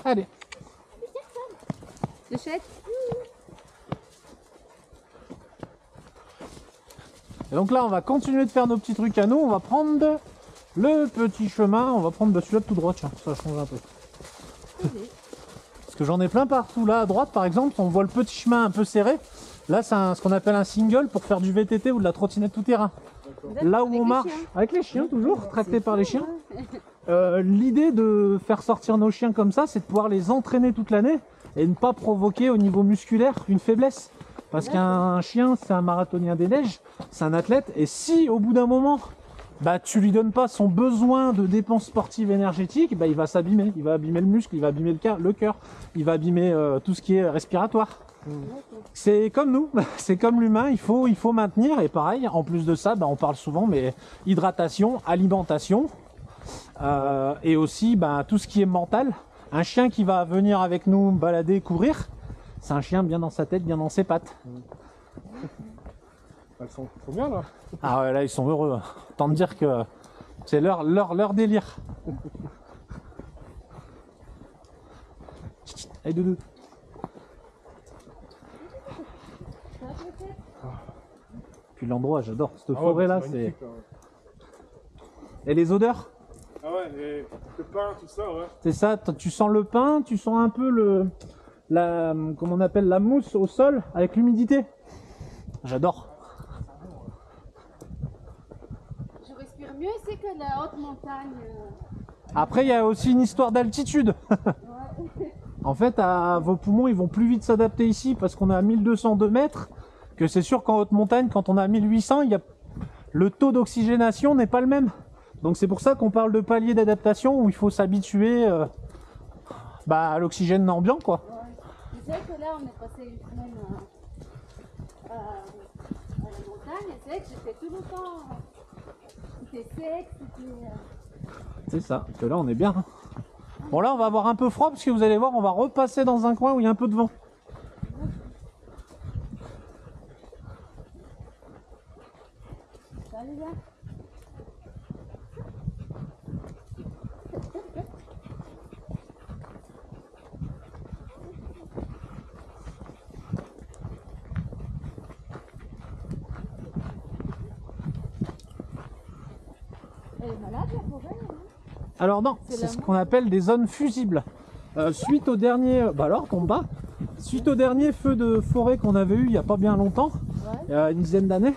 Allez. Léchette. Et donc là, on va continuer de faire nos petits trucs à nous. On va prendre le petit chemin. On va prendre celui-là tout droit. Tiens, ça change un peu. Parce que j'en ai plein partout. Là, à droite, par exemple, on voit le petit chemin un peu serré. Là, c'est ce qu'on appelle un single pour faire du VTT ou de la trottinette tout-terrain. Là où on marche, avec les chiens toujours, tractés par les chiens. L'idée de faire sortir nos chiens comme ça, c'est de pouvoir les entraîner toute l'année et ne pas provoquer au niveau musculaire une faiblesse. Parce qu'un chien, c'est un marathonien des neiges, c'est un athlète, et si au bout d'un moment, bah, tu lui donnes pas son besoin de dépenses sportives énergétiques, bah, il va s'abîmer. Il va abîmer le muscle, il va abîmer le cœur, il va abîmer tout ce qui est respiratoire. C'est comme nous, c'est comme l'humain, il faut maintenir, et pareil, en plus de ça, bah, on parle souvent, mais hydratation, alimentation, et aussi bah, tout ce qui est mental. Un chien qui va venir avec nous balader, courir, c'est un chien bien dans sa tête, bien dans ses pattes. Ils sont bien là. Ah ouais, là ils sont heureux. Tant de dire que c'est leur délire. Allez Doudou. Puis l'endroit, j'adore. Cette forêt là, c'est... Et les odeurs? Ah ouais, le pain, tout ça, ouais. C'est ça, tu sens le pain, tu sens un peu comment on appelle, la mousse au sol avec l'humidité. J'adore. Je respire mieux ici que la haute montagne. Après, il y a aussi une histoire d'altitude. En fait, vos poumons, ils vont plus vite s'adapter ici parce qu'on est à 1202 mètres, que c'est sûr qu'en haute montagne, quand on est à 1800, le taux d'oxygénation n'est pas le même. Donc c'est pour ça qu'on parle de palier d'adaptation où il faut s'habituer à l'oxygène ambiant, quoi. C'est vrai que là, on est passé une semaine à la montagne, et c'est vrai que j'étais tout le temps. C'était sec, c'était. C'est ça, parce que là on est bien. Bon là on va avoir un peu froid parce que vous allez voir, on va repasser dans un coin où il y a un peu de vent. Salut là. Elle est malade la forêt, hein? Alors non, c'est ce qu'on appelle des zones fusibles. Suite au dernier, suite au dernier feu de forêt qu'on avait eu il n'y a pas bien longtemps, il y a une dizaine d'années,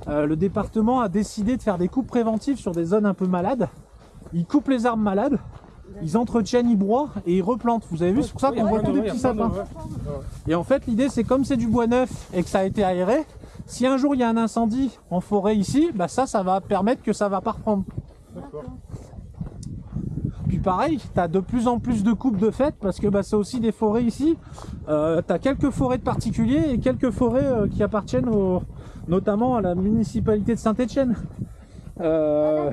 le département a décidé de faire des coupes préventives sur des zones un peu malades. Ils coupent les arbres malades, ils entretiennent, ils broient et ils replantent. Vous avez vu, c'est pour ça qu'on voit tous des petits sapins. Et en fait, l'idée c'est comme c'est du bois neuf et que ça a été aéré, si un jour il y a un incendie en forêt ici, bah ça va permettre que ça va pas reprendre. Puis pareil, tu as de plus en plus de coupes de fait parce que c'est aussi des forêts ici. Tu as quelques forêts de particuliers et quelques forêts qui appartiennent notamment à la municipalité de Saint-Étienne. Tu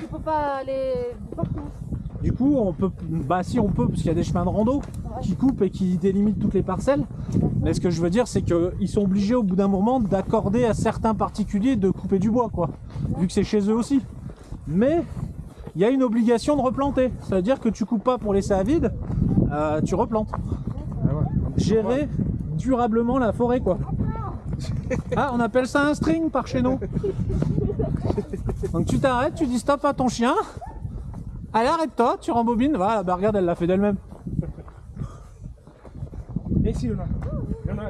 peux pas aller partout. Du coup, on peut, si on peut, parce qu'il y a des chemins de rando qui coupent et qui délimitent toutes les parcelles. Mais ce que je veux dire, c'est qu'ils sont obligés au bout d'un moment d'accorder à certains particuliers de couper du bois, quoi, vu que c'est chez eux aussi. Mais il y a une obligation de replanter. Ça veut dire que tu coupes pas pour laisser à vide, tu replantes. Gérer durablement la forêt, quoi. Ah, on appelle ça un string par chez nous. Donc tu t'arrêtes, tu dis stop à ton chien. Allez, arrête-toi, tu rembobines. Voilà, regarde, elle l'a fait d'elle-même. Et ici, il y en a.